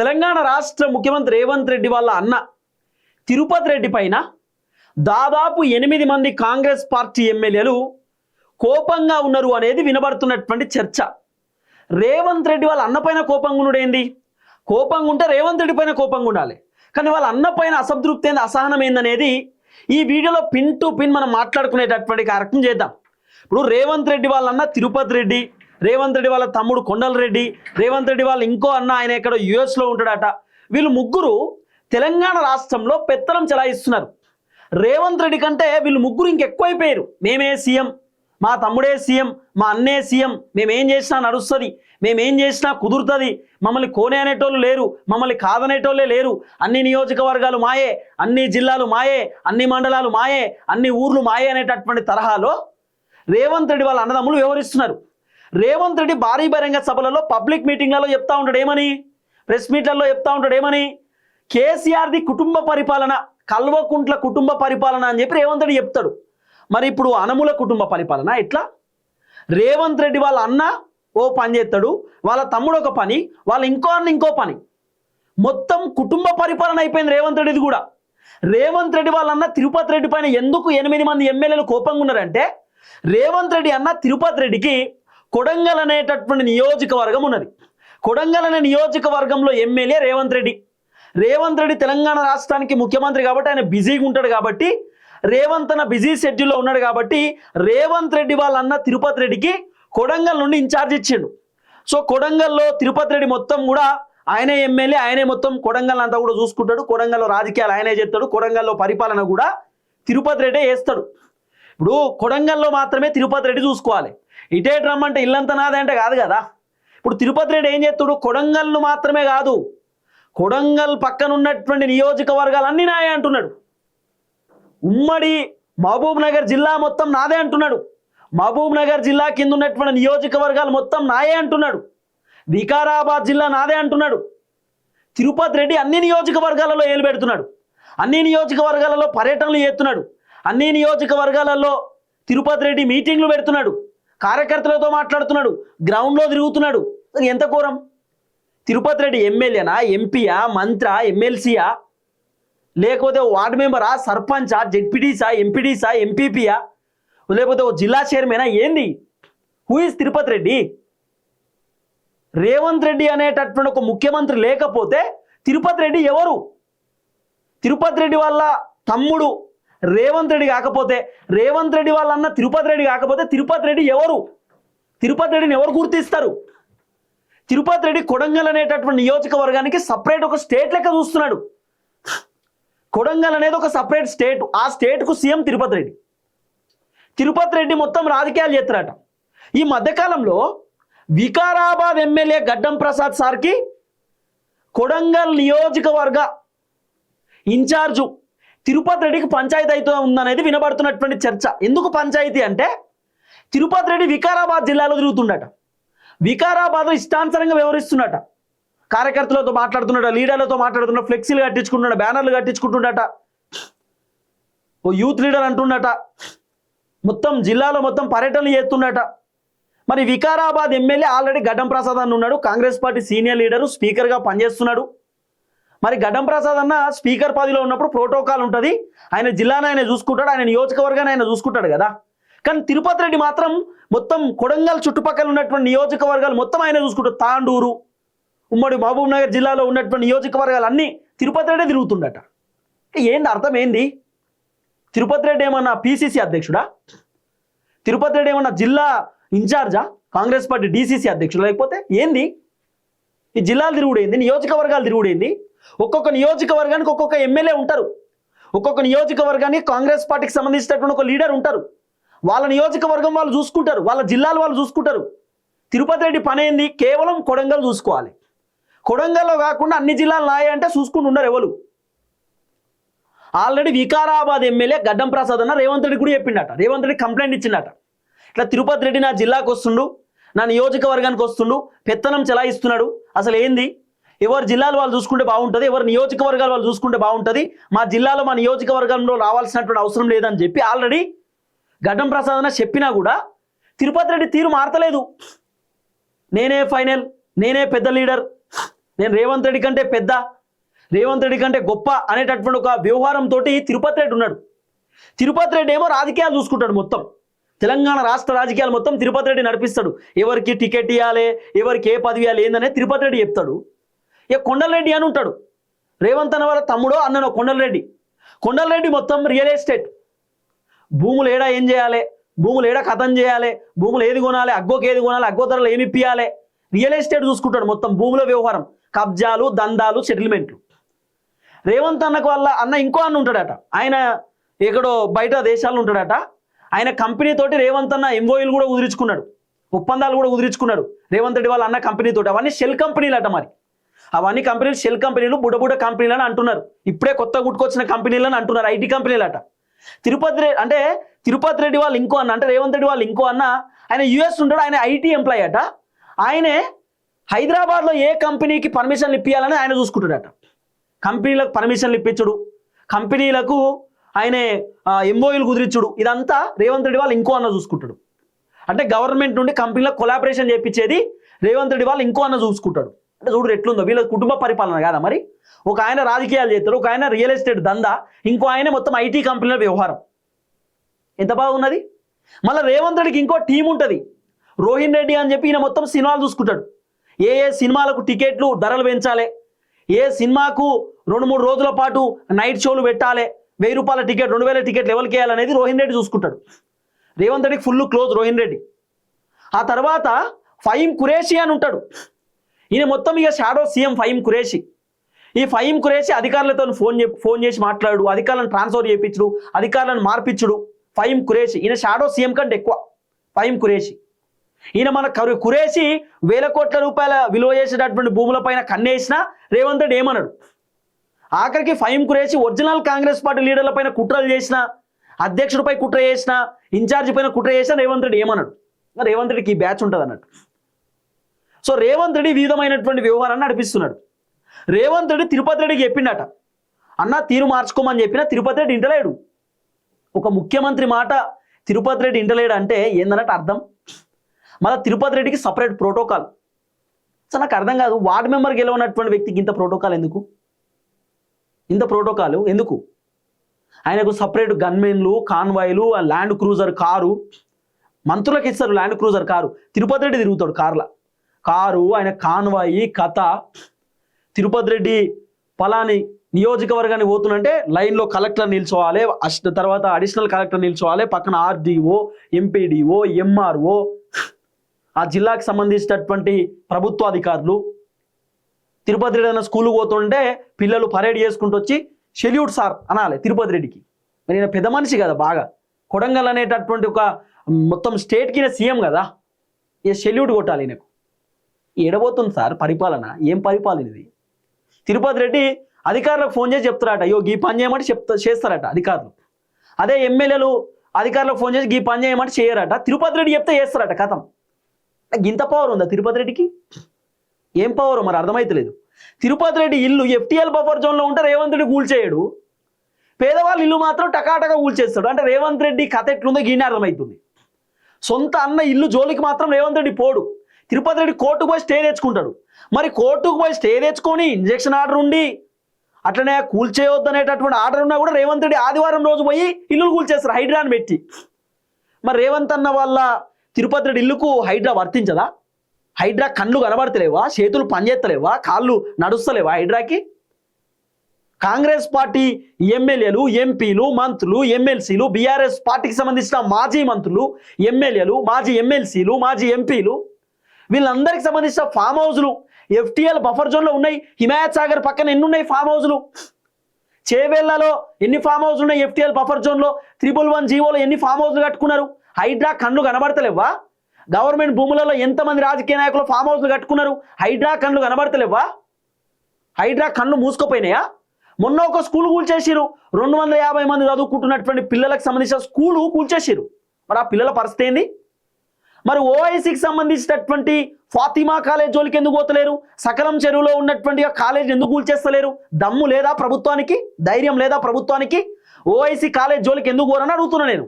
తెలంగాణ రాష్ట్ర ముఖ్యమంత్రి రేవంత్ రెడ్డి వాళ్ళ అన్న తిరుపతి రెడ్డి పైన దాదాపు 8 మంది కాంగ్రెస్ పార్టీ ఎమ్మెల్యేలు కోపంగా ఉన్నారు అనేది వినబడుతున్నటువంటి చర్చ. రేవంత్ రెడ్డి వాళ్ళ అన్న పైన కోపంగా ఉండేంది? కోపంగా ఉంటే రేవంత్ రెడ్డి పైన కోపంగా ఉండాలి, కానీ వాళ్ళ అన్న పైన అసంతృప్తి ఏంది, అసహనం ఏందనేది ఈ వీడియోలో పిన్ టు పిన్ మనం మాట్లాడుకునేటటువంటి కార్యక్రమం చేద్దాం. ఇప్పుడు రేవంత్ రెడ్డి వాళ్ళ అన్న తిరుపతి రెడ్డి, రేవంత్ రెడ్డి వాళ్ళ తమ్ముడు కొండల రెడ్డి, రేవంత్ రెడ్డి వాళ్ళ ఇంకో అన్న ఆయన ఎక్కడో యుఎస్లో ఉంటాడట. వీళ్ళు ముగ్గురు తెలంగాణ రాష్ట్రంలో పెత్తనం చెలాయిస్తున్నారు. రేవంత్ రెడ్డి కంటే వీళ్ళు ముగ్గురు ఇంకెక్కువైపోయారు. మేమే సీఎం, మా తమ్ముడే సీఎం, మా అన్నే సీఎం, మేమేం చేసినా నడుస్తుంది, మేమేం చేసినా కుదురుతుంది, మమ్మల్ని కోనే అనేటోళ్ళు లేరు, మమ్మల్ని కాదనేటోళ్ళే లేరు, అన్ని నియోజకవర్గాలు మాయే, అన్ని జిల్లాలు మాయే, అన్ని మండలాలు మాయే, అన్ని ఊర్లు మాయే అనేటటువంటి తరహాలో రేవంత్ రెడ్డి వాళ్ళ అన్నదమ్ములు వ్యవహరిస్తున్నారు. రేవంత్ రెడ్డి భారీ బహిరంగ సభలలో పబ్లిక్ మీటింగ్లలో చెప్తా ఉంటాడు ఏమని, ప్రెస్ మీట్లలో చెప్తా ఉంటాడు ఏమని, కేసీఆర్ది కుటుంబ పరిపాలన, కల్వకుంట్ల కుటుంబ పరిపాలన అని చెప్పి రేవంత్ రెడ్డి చెప్తాడు. మరి ఇప్పుడు అనుముల కుటుంబ పరిపాలన ఎట్లా? రేవంత్ రెడ్డి వాళ్ళ అన్న ఓ పని చేస్తాడు, వాళ్ళ తమ్ముడు ఒక పని, వాళ్ళ ఇంకో అన్న ఇంకో పని, మొత్తం కుటుంబ పరిపాలన అయిపోయింది రేవంత్ రెడ్డిది కూడా. రేవంత్ రెడ్డి వాళ్ళ అన్న తిరుపతి రెడ్డి పైన ఎందుకు 8 మంది ఎమ్మెల్యేలు కోపంగా ఉన్నారంటే, రేవంత్ రెడ్డి అన్న తిరుపతి రెడ్డికి కొడంగల్ అనేటటువంటి నియోజకవర్గం ఉన్నది. కొడంగల్ అనే నియోజకవర్గంలో ఎమ్మెల్యే రేవంత్ రెడ్డి. రేవంత్ రెడ్డి తెలంగాణ రాష్ట్రానికి ముఖ్యమంత్రి కాబట్టి ఆయన బిజీగా ఉంటాడు, కాబట్టి రేవంత్ అన్న బిజీ షెడ్యూల్లో ఉన్నాడు, కాబట్టి రేవంత్ రెడ్డి వాళ్ళ అన్న తిరుపతి రెడ్డికి కొడంగల్ నుండి ఇన్ఛార్జ్ ఇచ్చిండు. సో కొడంగల్లో తిరుపతి రెడ్డి మొత్తం కూడా ఆయనే ఎమ్మెల్యే, ఆయనే మొత్తం కొడంగల్ అంతా కూడా చూసుకుంటాడు, కొడంగల్లో రాజకీయాలు ఆయనే చేస్తాడు, కొడంగల్లో పరిపాలన కూడా తిరుపతి రెడ్డే చేస్తాడు. ఇప్పుడు కొడంగల్లో మాత్రమే తిరుపతి రెడ్డి చూసుకోవాలి, ఇటేట్ రమ్మంటే ఇల్లంతా నాదే అంటే కాదు కదా. ఇప్పుడు తిరుపతి రెడ్డి ఏం చేస్తాడు, కొడంగల్ను మాత్రమే కాదు, కొడంగల్ పక్కన ఉన్నటువంటి నియోజకవర్గాలన్నీ నాయే అంటున్నాడు. ఉమ్మడి మహబూబ్ నగర్ జిల్లా మొత్తం నాదే అంటున్నాడు, మహబూబ్ నగర్ జిల్లా కింద ఉన్నటువంటి నియోజకవర్గాలు మొత్తం నాయే అంటున్నాడు, వికారాబాద్ జిల్లా నాదే అంటున్నాడు. తిరుపతి రెడ్డి అన్ని నియోజకవర్గాలలో ఏలు పెడుతున్నాడు, అన్ని నియోజకవర్గాలలో పర్యటనలు చేస్తున్నాడు, అన్ని నియోజకవర్గాలలో తిరుపతి రెడ్డి మీటింగ్లు పెడుతున్నాడు, కార్యకర్తలతో మాట్లాడుతున్నాడు, గ్రౌండ్లో తిరుగుతున్నాడు. ఎంత ఘోరం! తిరుపతి రెడ్డి ఎమ్మెల్యేనా, ఎంపీయా, మంత్రా, ఎమ్మెల్సీయా, లేకపోతే వార్డు మెంబరా, సర్పంచా, జెడ్పీటీసా, ఎంపీడీసా, ఎంపీపీయా, లేకపోతే ఓ జిల్లా చైర్మనా, ఏంది? Who is Tirupati Reddy? రేవంత్ రెడ్డి అనేటటువంటి ఒక ముఖ్యమంత్రి లేకపోతే తిరుపతి రెడ్డి ఎవరు? తిరుపతి రెడ్డి వాళ్ళ తమ్ముడు రేవంత్ రెడ్డి కాకపోతే, రేవంత్ రెడ్డి వాళ్ళ అన్న తిరుపతి రెడ్డి కాకపోతే తిరుపతి రెడ్డి ఎవరు? తిరుపతి రెడ్డిని ఎవరు గుర్తిస్తారు? తిరుపతి రెడ్డి కొడంగల్ అనేటటువంటి నియోజకవర్గానికి సపరేట్ ఒక స్టేట్ లెక్క చూస్తున్నాడు. కొడంగల్ అనేది ఒక సపరేట్ స్టేట్, ఆ స్టేట్కు సీఎం తిరుపతి రెడ్డి. తిరుపతి రెడ్డి మొత్తం రాజకీయాలు చేస్తారట. ఈ మధ్యకాలంలో వికారాబాద్ ఎమ్మెల్యే గడ్డం ప్రసాద్ సార్కి కొడంగల్ నియోజకవర్గ ఇన్ఛార్జు తిరుపతి రెడ్డికి పంచాయతీ అయితే ఉందనేది వినబడుతున్నటువంటి చర్చ. ఎందుకు పంచాయతీ అంటే, తిరుపతి రెడ్డి వికారాబాద్ జిల్లాలో తిరుగుతుండట, వికారాబాద్లో ఇష్టానుసారంగా వ్యవహరిస్తున్నట, కార్యకర్తలతో మాట్లాడుతున్నాడ, లీడర్లతో మాట్లాడుతున్న, ఫ్లెక్సీలు కట్టించుకుంటున్నాడు, బ్యానర్లు కట్టించుకుంటుండట, ఓ యూత్ లీడర్ అంటుండట, మొత్తం జిల్లాలో మొత్తం పర్యటనలు చేస్తుండట. మరి వికారాబాద్ ఎమ్మెల్యే ఆల్రెడీ గడ్డం ప్రసాద్ అన్న ఉన్నాడు, కాంగ్రెస్ పార్టీ సీనియర్ లీడరు, స్పీకర్గా పనిచేస్తున్నాడు. మరి గడ్డం ప్రసాద్ అన్న స్పీకర్ పదవిలో ఉన్నప్పుడు ప్రోటోకాల్ ఉంటుంది, ఆయన జిల్లాను ఆయన చూసుకుంటాడు, ఆయన నియోజకవర్గాన్ని ఆయన చూసుకుంటాడు కదా. కానీ తిరుపతి రెడ్డి మాత్రం మొత్తం కొడంగల్ చుట్టుపక్కల ఉన్నటువంటి నియోజకవర్గాలు మొత్తం ఆయన చూసుకుంటాడు. తాండూరు, ఉమ్మడి మహబూబ్ నగర్ జిల్లాలో ఉన్నటువంటి నియోజకవర్గాలు అన్నీ తిరుపతి రెడ్డి తిరుగుతుండట. ఏంది అర్థం ఏంది? తిరుపతి రెడ్డి ఏమన్నా పిసిసి అధ్యక్షుడా? తిరుపతి రెడ్డి ఏమన్నా జిల్లా ఇన్ఛార్జా, కాంగ్రెస్ పార్టీ డిసిసి అధ్యక్షుడు? లేకపోతే ఏంది ఈ జిల్లాలు తిరుగుడేంది, నియోజకవర్గాలు తిరుగుడేంది? ఒక్కొక్క నియోజకవర్గానికి ఒక్కొక్క ఎమ్మెల్యే ఉంటారు, ఒక్కొక్క నియోజకవర్గానికి కాంగ్రెస్ పార్టీకి సంబంధించినటువంటి ఒక లీడర్ ఉంటారు. వాళ్ళ నియోజకవర్గం వాళ్ళు చూసుకుంటారు, వాళ్ళ జిల్లాలు వాళ్ళు చూసుకుంటారు. తిరుపతి రెడ్డి పని ఏంది? కేవలం కొడంగల్ చూసుకోవాలి. కొడంగల్లో కాకుండా అన్ని జిల్లాలు నాయ అంటే చూసుకుంటూ ఉండరు ఎవరు. ఆల్రెడీ వికారాబాద్ ఎమ్మెల్యే గడ్డం ప్రసాద్ అన్న రేవంత్ రెడ్డి కూడా చెప్పిండట, రేవంత్ రెడ్డి కంప్లైంట్ ఇచ్చిండట, ఇట్లా తిరుపతి రెడ్డి నా జిల్లాకు వస్తుండు, నా నియోజకవర్గానికి వస్తుండు, పెత్తనం చెలాయిస్తున్నాడు, అసలు ఏంది? ఎవరి జిల్లాలు వాళ్ళు చూసుకుంటే బాగుంటుంది, ఎవరి నియోజకవర్గాలు వాళ్ళు చూసుకుంటే బాగుంటుంది, మా జిల్లాలో మా నియోజకవర్గంలో రావాల్సినటువంటి అవసరం లేదని చెప్పి ఆల్రెడీ గడ్డం ప్రసాద్ అన్న చెప్పినా కూడా తిరుపతి రెడ్డి తీరు మారతలేదు. నేనే ఫైనల్, నేనే పెద్ద లీడర్, నేను రేవంత్ రెడ్డి కంటే పెద్ద, రేవంత్ రెడ్డి కంటే గొప్ప అనేటటువంటి ఒక వ్యవహారంతో తిరుపతి రెడ్డి ఉన్నాడు. తిరుపతి రెడ్డి ఏమో రాజకీయాలు చూసుకుంటాడు, మొత్తం తెలంగాణ రాష్ట్ర రాజకీయాలు మొత్తం తిరుపతి రెడ్డి నడిపిస్తాడు. ఎవరికి టికెట్ ఇవ్వాలి, ఎవరికి ఏ పదవి ఇవ్వాలి ఏందనే తిరుపతి రెడ్డి చెప్తాడు. ఇక కొండలరెడ్డి అని ఉంటాడు, రేవంత్ అన్న వాళ్ళ తమ్ముడో అన్ననో కొండలరెడ్డి. కొండలరెడ్డి మొత్తం రియల్ ఎస్టేట్, భూములు ఏడా ఏం చేయాలి, భూములు ఏడా కథం చేయాలి, భూములు ఏది కొనాలి, అగ్గోకి ఏది కొనాలి, అగ్గో ధరలు ఏమి ఇప్పియాలి, రియల్ ఎస్టేట్ చూసుకుంటాడు మొత్తం. భూముల వ్యవహారం, కబ్జాలు, దందాలు, సెటిల్మెంట్లు. రేవంత్ అన్నకు వాళ్ళ అన్న ఇంకో అన్న ఉంటాడట, ఆయన ఎక్కడో బయట దేశాల్లో ఉంటాడట. ఆయన కంపెనీ తోటి రేవంత్ అన్న ఎంఓయూలు కూడా కుదిరించుకున్నాడు, ఒప్పందాలు కూడా కుదిరించుకున్నాడు రేవంత్ రెడ్డి వాళ్ళ అన్న కంపెనీ తోటి. అవన్నీ షెల్ కంపెనీలు అట. మరి అవన్నీ కంపెనీలు షెల్ కంపెనీలు, బుడబుడ కంపెనీలు అని అంటున్నారు. ఇప్పుడే కొత్త గుట్టుకొచ్చిన కంపెనీలు అని అంటున్నారు, ఐటీ కంపెనీలు అట. తిరుపతి రెడ్డి వాళ్ళు ఇంకో అన్న, అంటే రేవంత్ రెడ్డి వాళ్ళు ఇంకో అన్న, ఆయన యుఎస్ ఉంటాడు, ఆయన ఐటీ ఎంప్లాయీ అట. ఆయనే హైదరాబాద్లో ఏ కంపెనీకి పర్మిషన్లు ఇప్పించాలని ఆయన చూసుకుంటాడట. కంపెనీలకు పర్మిషన్లు ఇప్పించుడు, కంపెనీలకు ఆయనే ఎంఓయూలు కుదిరించుడు, ఇదంతా రేవంత్ రెడ్డి వాళ్ళు ఇంకో అన్న చూసుకుంటాడు. అంటే గవర్నమెంట్ నుండి కంపెనీలకు కొలాబరేషన్ చేయించేది రేవంత్ రెడ్డి వాళ్ళు ఇంకో అన్న చూసుకుంటాడు. అంటే చూడు ఎట్లుందో, వీళ్ళ కుటుంబ పరిపాలన కాదా మరి. ఒక ఆయన రాజకీయాలు చేస్తాడు, ఒక ఆయన రియల్ ఎస్టేట్ దందా, ఇంకో ఆయన మొత్తం ఐటీ కంపెనీల వ్యవహారం. ఎంత బాగున్నది. మళ్ళీ రేవంత్ రెడ్డికి ఇంకో టీం ఉంటుంది, రోహిన్ రెడ్డి అని చెప్పి. ఈయన మొత్తం సినిమాలు చూసుకుంటాడు, ఏ ఏ సినిమాలకు టికెట్లు ధరలు పెంచాలి, ఏ సినిమాకు 2-3 రోజుల పాటు నైట్ షోలు పెట్టాలి, 1000 రూపాయల టికెట్ 2000 టికెట్లు ఎవరికి వేయాలనేది రోహిన్ రెడ్డి చూసుకుంటాడు. రేవంత్ రెడ్డికి ఫుల్ క్లోజ్ రోహిన్ రెడ్డి. ఆ తర్వాత ఫహీం ఖురేషి అని ఉంటాడు, ఈయన మొత్తం ఇక షాడో సీఎం ఫహీం ఖురేషి. ఈ ఫహీం ఖురేషి అధికారులతో ఫోన్ చేసి మాట్లాడు, అధికారులను ట్రాన్స్ఫర్ చేయించుడు, అధికారులను మార్పించుడు. ఫహీం ఖురేషి ఈయన షాడో సీఎం కంటే ఎక్కువ. ఫహీం ఖురేషి ఈయన మన ఖురేషి 1000 కోట్ల రూపాయల విలువ చేసేటటువంటి భూములపైన కన్నేసిన రేవంత్ రెడ్డి ఏమన్నాడు. ఆఖరికి ఫహీం ఖురేషి ఒరిజినల్ కాంగ్రెస్ పార్టీ లీడర్ల పైన కుట్రలు చేసిన, అధ్యక్షుడిపై కుట్ర చేసిన, ఇన్ఛార్జి పైన కుట్ర చేసిన రేవంత్ రెడ్డి ఏమన్నాడు. రేవంత్ రెడ్డికి ఈ బ్యాచ్ ఉంటుంది అన్నట్టు. సో రేవంత్ రెడ్డి వివిధమైనటువంటి వ్యవహారాన్ని నడిపిస్తున్నాడు. రేవంత్ రెడ్డి తిరుపతి రెడ్డికి చెప్పిండట, అన్న తీరు మార్చుకోమని చెప్పినా తిరుపతి రెడ్డి ఇంటలేడు. ఒక ముఖ్యమంత్రి మాట తిరుపతి రెడ్డి ఇంటలేడు అంటే ఏందన్నట్టు అర్థం. మళ్ళీ తిరుపతి రెడ్డికి సపరేట్ ప్రోటోకాల్. సో నాకు అర్థం కాదు, వార్డు మెంబర్ గెలవనటువంటి వ్యక్తికి ఇంత ప్రోటోకాల్ ఎందుకు, ఇంత ప్రోటోకాల్ ఎందుకు? ఆయనకు సపరేట్ గన్మెన్లు, కాన్వాయ్లు, ల్యాండ్ క్రూజర్ కారు, మంత్రులకు ఇస్తారు land cruiser car. Tirupati Reddy తిరుగుతాడు కారు, ఆయన కాన్వాయి కథ. తిరుపతి రెడ్డి పలాని నియోజకవర్గాన్ని పోతున్నంటే లైన్లో కలెక్టర్ నిల్చోవాలి, తర్వాత అడిషనల్ కలెక్టర్ నిల్చోవాలి, పక్కన ఆర్డీఓ, ఎంపీడీఓ, ఎంఆర్ఓ, ఆ జిల్లాకు సంబంధించినటువంటి ప్రభుత్వ అధికారులు. తిరుపతి రెడ్డి అన్న స్కూల్కి పోతుంటే పిల్లలు పరేడ్ చేసుకుంటూ వచ్చి సెల్యూట్ సార్ అనాలి తిరుపతి రెడ్డికి. మరి ఈయన పెద్ద మనిషి కదా, బాగా కొడంగల్ అనేటటువంటి ఒక మొత్తం స్టేట్కి సీఎం కదా, ఇక సెల్యూట్ కొట్టాలి ఈయనకు. ఎడబోతుంది సార్ పరిపాలన, ఏం పరిపాలన ఇది? తిరుపతి రెడ్డి అధికారులకు ఫోన్ చేసి చెప్తారట, అయ్యో ఈ పని చేయమంటే చేస్తారట అధికారులు. అదే ఎమ్మెల్యేలు అధికారులకు ఫోన్ చేసి ఈ పని చేయమంటే చేయరట, తిరుపతి రెడ్డి చెప్తే చేస్తారట. కథం. ఇంత పవర్ ఉందా తిరుపతి రెడ్డికి? ఏం పవర్ మరి అర్థమైతలేదు. తిరుపతి రెడ్డి ఇల్లు ఎఫ్టీఎల్ బఫర్ జోన్లో ఉంటే రేవంత్ రెడ్డి కూల్చేయడు, పేదవాళ్ళ ఇల్లు మాత్రం టకాటగా కూల్చేస్తాడు. అంటే రేవంత్ రెడ్డి కథ ఎట్లుందో గీనే అర్థమవుతుంది. సొంత అన్న ఇల్లు జోలికి మాత్రం రేవంత్ రెడ్డి పోడు. తిరుపతి రెడ్డి కోర్టుకు పోయి స్టే తెచ్చుకుంటాడు. మరి కోర్టుకు పోయి స్టే తెచ్చుకొని ఇంజెక్షన్ ఆర్డర్ ఉండి అట్లనే కూల్చేయొద్దు అనేటటువంటి ఆర్డర్ ఉన్నా కూడా రేవంత్ రెడ్డి ఆదివారం రోజు పోయి ఇల్లులు కూల్చేస్తారు హైడ్రాని పెట్టి. మరి రేవంత్ అన్న వాళ్ళ తిరుపతి రెడ్డి ఇల్లుకు హైడ్రా వర్తించదా? హైడ్రా కళ్ళు కనబడతలేవా, చేతులు పనిచేస్తలేవా, కాళ్ళు నడుస్తలేవా హైడ్రాకి? కాంగ్రెస్ పార్టీ ఎమ్మెల్యేలు, ఎంపీలు, మంత్రులు, ఎమ్మెల్సీలు, బీఆర్ఎస్ పార్టీకి సంబంధించిన మాజీ మంత్రులు, ఎమ్మెల్యేలు, మాజీ ఎమ్మెల్సీలు, మాజీ ఎంపీలు, వీళ్ళందరికీ సంబంధించిన ఫామ్ హౌస్లు ఎఫ్టీఎల్ బఫర్ జోన్లో ఉన్నాయి. హిమాయత్ సాగర్ పక్కన ఎన్ని ఉన్నాయి ఫామ్ హౌస్లు? చేవేళ్లలో ఎన్ని ఫామ్ హౌస్లు ఉన్నాయి ఎఫ్టీఎల్ బఫర్ జోన్లో? 111 జీవోలో ఎన్ని ఫామ్ హౌస్లు కట్టుకున్నారు? హైడ్రా కళ్ళు కనబడతలేవా? గవర్నమెంట్ భూములలో ఎంతమంది రాజకీయ నాయకులు ఫామ్ హౌస్లు కట్టుకున్నారు? హైడ్రా కళ్ళు కనబడతలేవా? హైడ్రా కళ్ళు మూసుకుపోయినాయా? మొన్న ఒక స్కూల్ కూల్చేసిరు, 250 మంది చదువుకుంటున్నటువంటి పిల్లలకు సంబంధించిన స్కూలు కూల్చేసిరు. మరి ఆ పిల్లల పరిస్థితి ఏంది? మరి ఓఐసీకి సంబంధించినటువంటి ఫాతిమా కాలేజ్ జోలికి ఎందుకు పోతలేరు? సకలం చెరువులో ఉన్నటువంటి కాలేజ్ ఎందుకు కూల్చేస్తలేరు? దమ్ము లేదా ప్రభుత్వానికి? ధైర్యం లేదా ప్రభుత్వానికి? ఓఐసీ కాలేజ్ జోలికి ఎందుకు పోరని అడుగుతున్నా నేను.